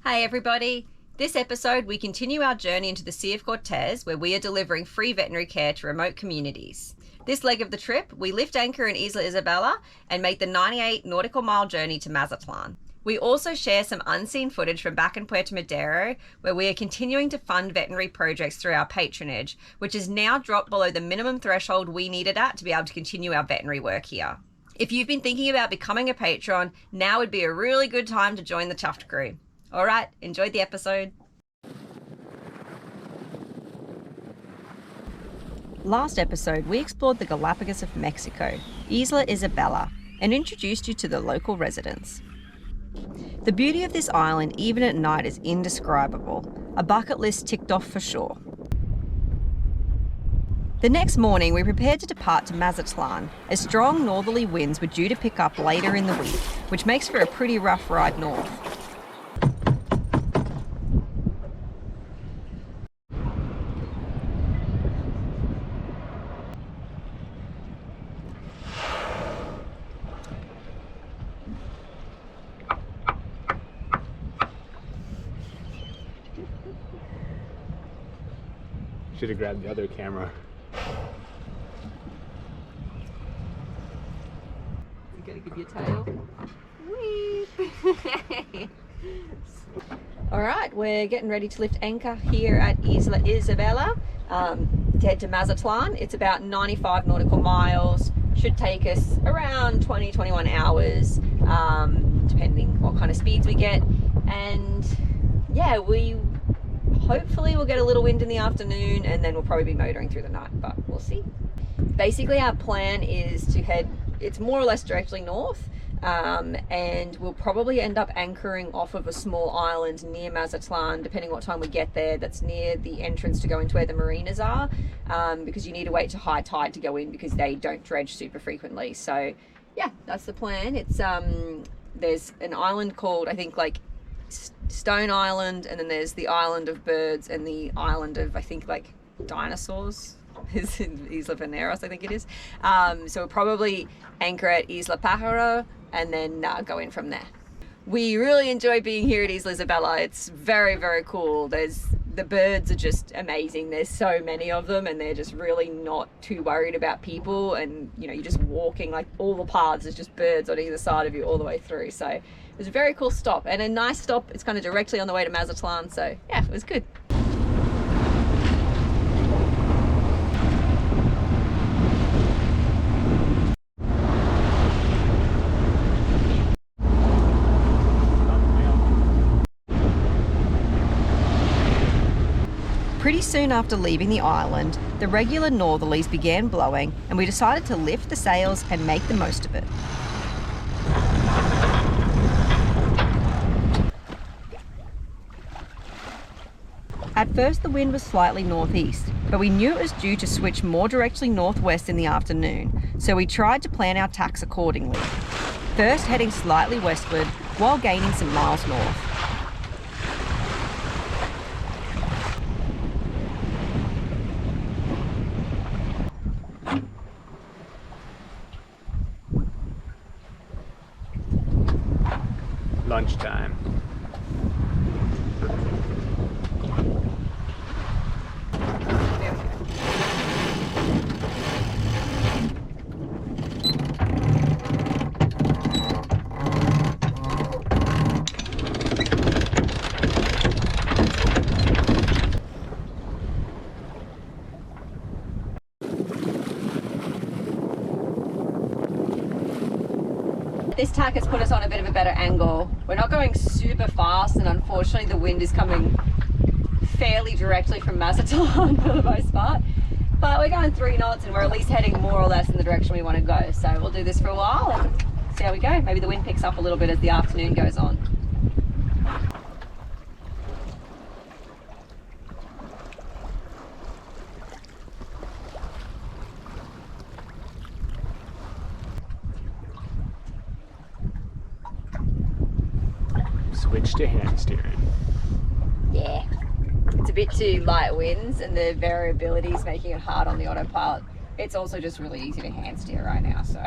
Hey everybody! This episode we continue our journey into the Sea of Cortez, where we are delivering free veterinary care to remote communities. This leg of the trip, we lift anchor in Isla Isabella and make the 98 nautical mile journey to Mazatlan. We also share some unseen footage from back in Puerto Madero, where we are continuing to fund veterinary projects through our patronage, which is now dropped below the minimum threshold we needed at to be able to continue our veterinary work here. If you've been thinking about becoming a patron, now would be a really good time to join the Chuffed crew. All right, enjoy the episode. Last episode, we explored the Galapagos of Mexico, Isla Isabella, and introduced you to the local residents. The beauty of this island, even at night, is indescribable. A bucket list ticked off for sure. The next morning, we prepared to depart to Mazatlan, as strong northerly winds were due to pick up later in the week, which makes for a pretty rough ride north. Should have grabbed the other camera. You gotta give you a tail. Whee! All right, we're getting ready to lift anchor here at Isla Isabella to head to Mazatlan. It's about 95 nautical miles. Should take us around 20-21 hours, depending what kind of speeds we get. And yeah, hopefully we'll get a little wind in the afternoon, and then we'll probably be motoring through the night, but we'll see. Basically our plan is to head, it's more or less directly north, and we'll probably end up anchoring off of a small island near Mazatlan, depending what time we get there. That's near the entrance to go into where the marinas are, because you need to wait to high tide to go in because they don't dredge super frequently. So yeah, that's the plan. It's there's an island called, I think, like Stone Island, and then there's the Island of Birds and the Island of, I think, like dinosaurs is in Isla Veneros, I think it is. So we'll probably anchor at Isla Pájaro and then go in from there. We really enjoy being here at Isla Isabella. It's very, very cool. The birds are just amazing. There's so many of them, and they're just really not too worried about people. And you know, you're just walking, like all the paths, there's just birds on either side of you all the way through. So it was a very cool stop, and a nice stop. It's kind of directly on the way to Mazatlan. So yeah, it was good. Pretty soon after leaving the island, the regular northerlies began blowing, and we decided to lift the sails and make the most of it. At first the wind was slightly northeast, but we knew it was due to switch more directly northwest in the afternoon, so we tried to plan our tacks accordingly. First heading slightly westward while gaining some miles north. Lunchtime. This tack has put us on a bit of a better angle. We're not going super fast, and unfortunately the wind is coming fairly directly from Mazatlan for the most part. But we're going 3 knots, and we're at least heading more or less in the direction we want to go. So we'll do this for a while and see how we go. Maybe the wind picks up a little bit as the afternoon goes on. Switch to hand steering. Yeah, it's a bit too light winds, and the variability is making it hard on the autopilot. It's also just really easy to hand steer right now, so.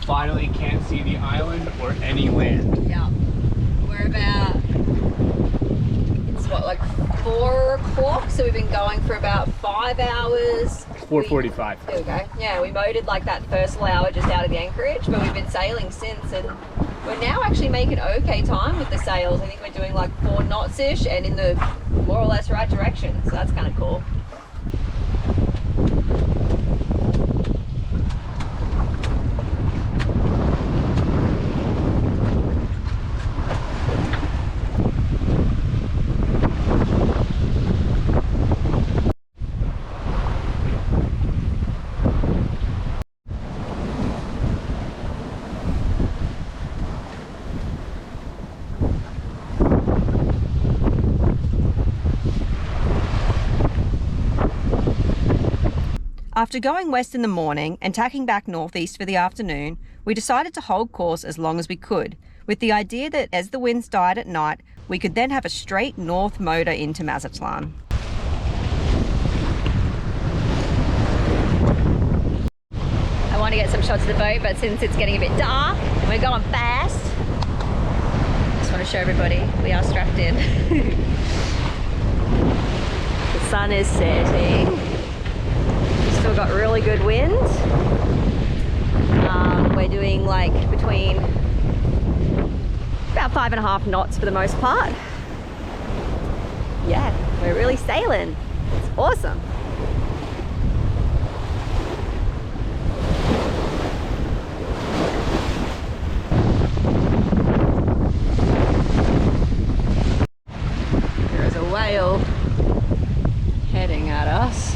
finally can't see the island or any land. Yeah. We're about, it's what, like 4 o'clock? So we've been going for about 5 hours. 4:45. There we go. Yeah, we motored like that first hour just out of the anchorage, but we've been sailing since, and we're now actually making okay time with the sails. I think we're doing like 4 knots-ish and in the more or less right direction, so that's kind of cool. After going west in the morning and tacking back northeast for the afternoon, we decided to hold course as long as we could, with the idea that as the winds died at night, we could then have a straight north motor into Mazatlan. I want to get some shots of the boat, but since it's getting a bit dark and we're going fast, I just want to show everybody we are strapped in. The sun is setting. Still got really good wind. We're doing like between about 5.5 knots for the most part. Yeah, we're really sailing. It's awesome. There is a whale heading at us.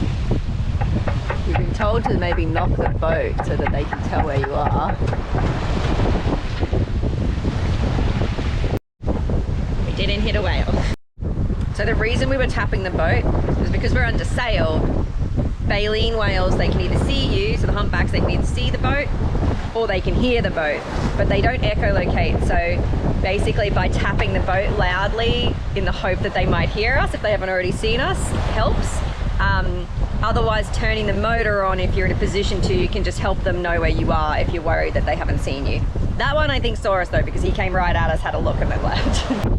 We've been told to maybe knock the boat so that they can tell where you are. We didn't hit a whale. So the reason we were tapping the boat was because we're under sail. Baleen whales, they can either see you, so the humpbacks, they can either see the boat or they can hear the boat, but they don't echolocate. So basically by tapping the boat loudly in the hope that they might hear us if they haven't already seen us helps. Otherwise, turning the motor on if you're in a position to, you can just help them know where you are if you're worried that they haven't seen you. That one I think saw us though, because he came right at us, had a look and then left.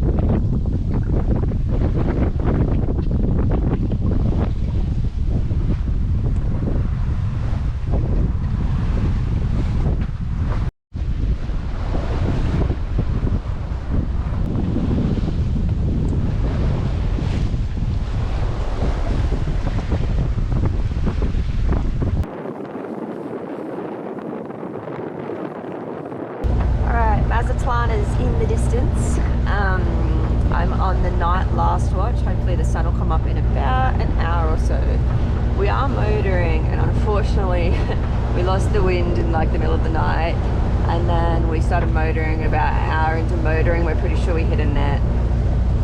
Mazatlan is in the distance. I'm on the night last watch. Hopefully the sun will come up in about an hour or so. We are motoring, and unfortunately we lost the wind in like the middle of the night, and then we started motoring. About an hour into motoring, we're pretty sure we hit a net.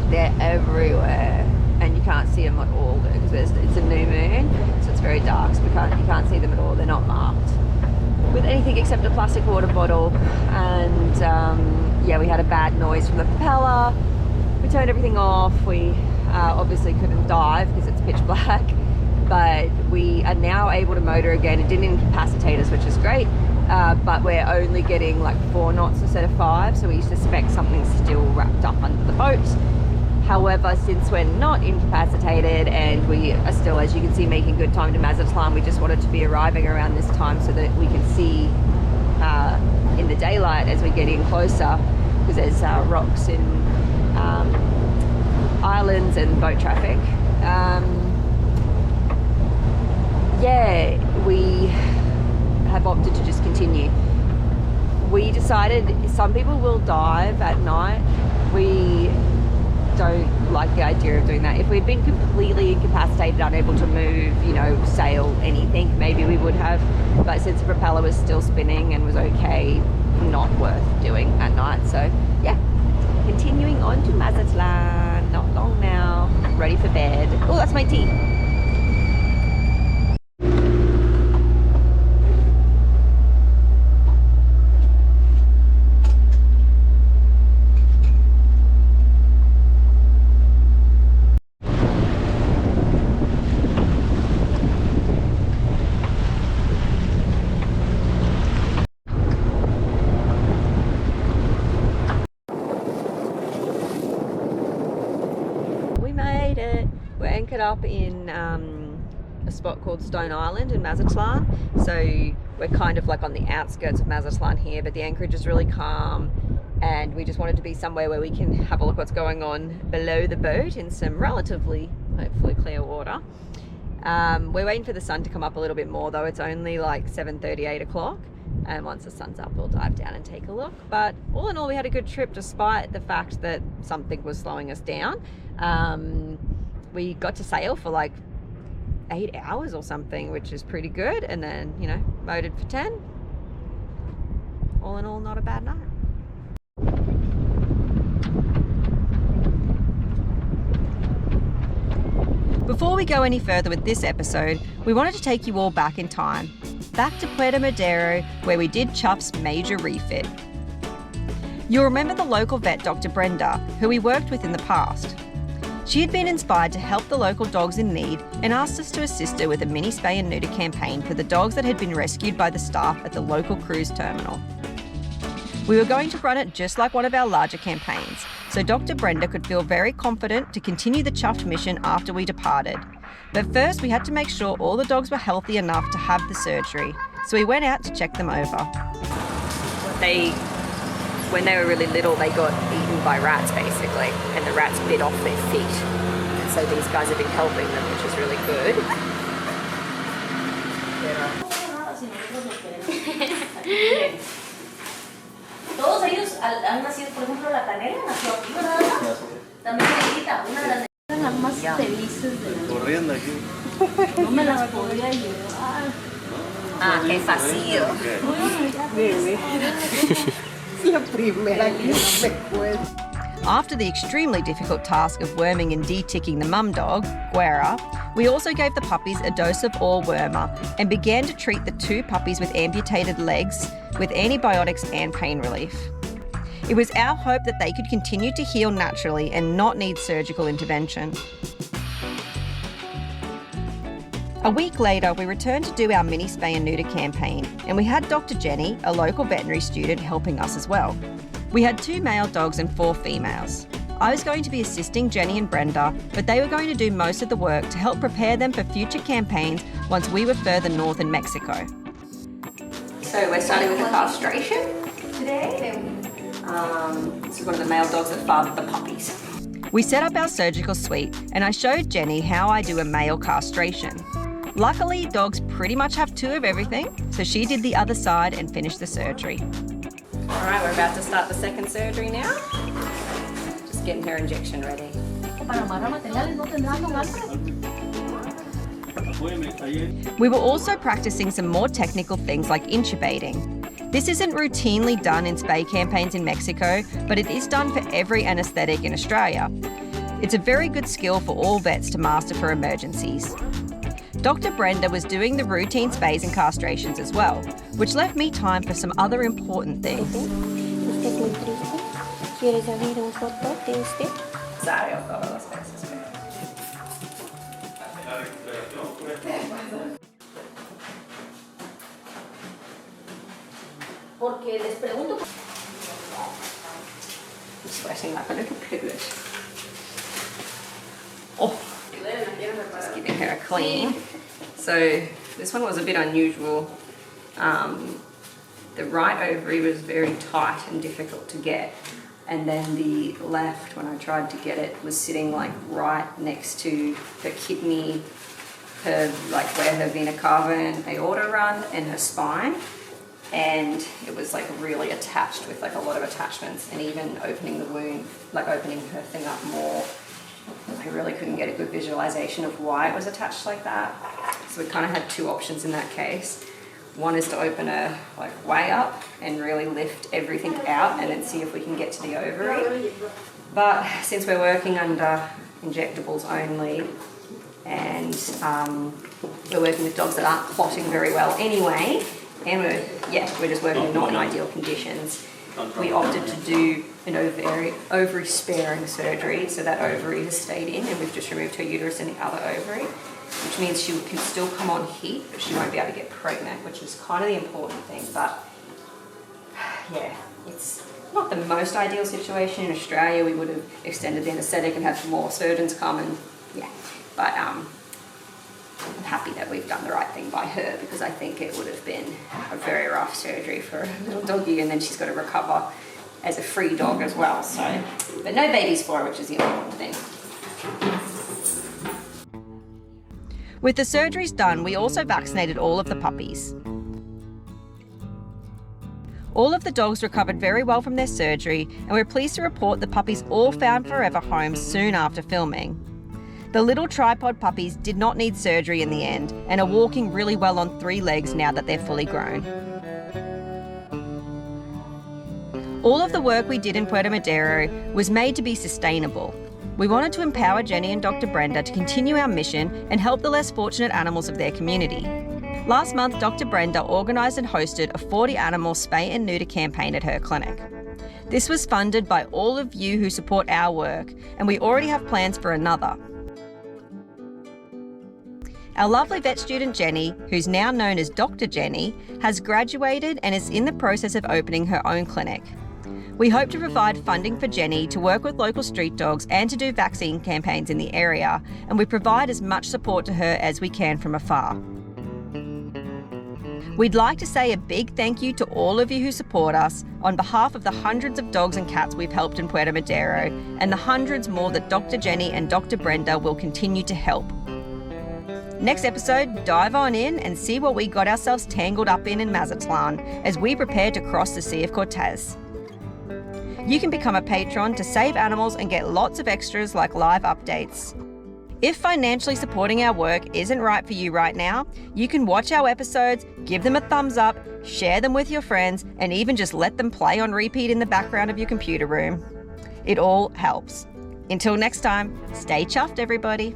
They're everywhere and you can't see them at all because it's a new moon, so it's very dark, so you can't see them at all. They're not marked with anything except a plastic water bottle, and yeah, we had a bad noise from the propeller. We turned everything off. We obviously couldn't dive because it's pitch black, but we are now able to motor again. It didn't incapacitate us, which is great, but we're only getting like 4 knots instead of 5, so we suspect something's still wrapped up under the boat. However, since we're not incapacitated and we are still, as you can see, making good time to Mazatlan, we just wanted to be arriving around this time so that we can see in the daylight as we get in closer, because there's rocks and islands and boat traffic. Yeah, we have opted to just continue. We decided some people will dive at night. We don't like the idea of doing that. If we'd been completely incapacitated, unable to move, you know, sail, anything, maybe we would have, but since the propeller was still spinning and was okay, not worth doing at night. So yeah, continuing on to Mazatlan. Not long now, ready for bed. Oh, that's my tea. anchored up in a spot called Stone Island in Mazatlan. So we're kind of like on the outskirts of Mazatlan here, but the anchorage is really calm, and we just wanted to be somewhere where we can have a look what's going on below the boat in some relatively, hopefully, clear water. We're waiting for the sun to come up a little bit more though. It's only like 7:30, 8 o'clock. And once the sun's up, we'll dive down and take a look. But all in all, we had a good trip despite the fact that something was slowing us down. We got to sail for like 8 hours or something, which is pretty good. And then, you know, motored for 10. All in all, not a bad night. Before we go any further with this episode, we wanted to take you all back in time. Back to Puerto Madero, where we did Chuff's major refit. You'll remember the local vet, Dr. Brenda, who we worked with in the past. She had been inspired to help the local dogs in need and asked us to assist her with a mini spay and neuter campaign for the dogs that had been rescued by the staff at the local cruise terminal. We were going to run it just like one of our larger campaigns, so Dr. Brenda could feel very confident to continue the Chuffed mission after we departed. But first we had to make sure all the dogs were healthy enough to have the surgery, so we went out to check them over. When they were really little, they got eaten by rats basically, and the rats bit off their feet. And so these guys have been helping them, which is really good. Todos ellos han nacido, por ejemplo, la canela nació aquí, ¿verdad? También Negrita, una de las las más felices de la corriendo aquí. No me las podía llevar. Ah, qué fácil. La primera que me cuesta. After the extremely difficult task of worming and de-ticking the mum dog, Guerra, we also gave the puppies a dose of all-wormer and began to treat the 2 puppies with amputated legs with antibiotics and pain relief. It was our hope that they could continue to heal naturally and not need surgical intervention. A week later, we returned to do our mini spay and neuter campaign, and we had Dr. Jenny, a local veterinary student, helping us as well. We had 2 male dogs and 4 females. I was going to be assisting Jenny and Brenda, but they were going to do most of the work to help prepare them for future campaigns once we were further north in Mexico. So we're starting with the castration today. This is one of the male dogs that fathered the puppies. We set up our surgical suite and I showed Jenny how I do a male castration. Luckily, dogs pretty much have 2 of everything, so she did the other side and finished the surgery. All right, we're about to start the second surgery now. Just getting her injection ready. We were also practicing some more technical things like intubating. This isn't routinely done in spay campaigns in Mexico, but it is done for every anaesthetic in Australia. It's a very good skill for all vets to master for emergencies. Dr. Brenda was doing the routine spays and castrations as well, which left me time for some other important things. Porque les pregunto. I'm sweating like a little piglet. Oh, just giving her a clean. So this one was a bit unusual. The right ovary was very tight and difficult to get, and then the left, when I tried to get it, was sitting like right next to her kidney, her like where her vena cava and aorta run, and her spine. And it was like really attached with like a lot of attachments, and even opening the wound, like opening her thing up more, I really couldn't get a good visualization of why it was attached like that. So we kind of had 2 options in that case. One is to open her like way up and really lift everything out and then see if we can get to the ovary. But since we're working under injectables only, and we're working with dogs that aren't clotting very well anyway, and we're just working not in ideal conditions, we opted to do an ovary sparing surgery, so that ovary has stayed in and we've just removed her uterus and the other ovary, which means she can still come on heat, but she won't be able to get pregnant, which is kind of the important thing. But yeah, it's not the most ideal situation. In Australia, we would have extended the anaesthetic and had more surgeons come, and yeah, But I'm happy that we've done the right thing by her, because I think it would have been a very rough surgery for a little doggy, and then she's got to recover as a free dog as well. So, but no babies for her, which is the important thing. With the surgeries done, we also vaccinated all of the puppies. All of the dogs recovered very well from their surgery, and we're pleased to report the puppies all found forever homes soon after filming. The little tripod puppies did not need surgery in the end and are walking really well on 3 legs now that they're fully grown. All of the work we did in Puerto Madero was made to be sustainable. We wanted to empower Jenny and Dr. Brenda to continue our mission and help the less fortunate animals of their community. Last month, Dr. Brenda organised and hosted a 40-animal spay and neuter campaign at her clinic. This was funded by all of you who support our work, and we already have plans for another. Our lovely vet student Jenny, who's now known as Dr. Jenny, has graduated and is in the process of opening her own clinic. We hope to provide funding for Jenny to work with local street dogs and to do vaccine campaigns in the area, and we provide as much support to her as we can from afar. We'd like to say a big thank you to all of you who support us on behalf of the hundreds of dogs and cats we've helped in Puerto Madero, and the hundreds more that Dr. Jenny and Dr. Brenda will continue to help. Next episode, dive on in and see what we got ourselves tangled up in Mazatlan as we prepare to cross the Sea of Cortez. You can become a patron to save animals and get lots of extras like live updates. If financially supporting our work isn't right for you right now, you can watch our episodes, give them a thumbs up, share them with your friends, and even just let them play on repeat in the background of your computer room. It all helps. Until next time, stay chuffed, everybody.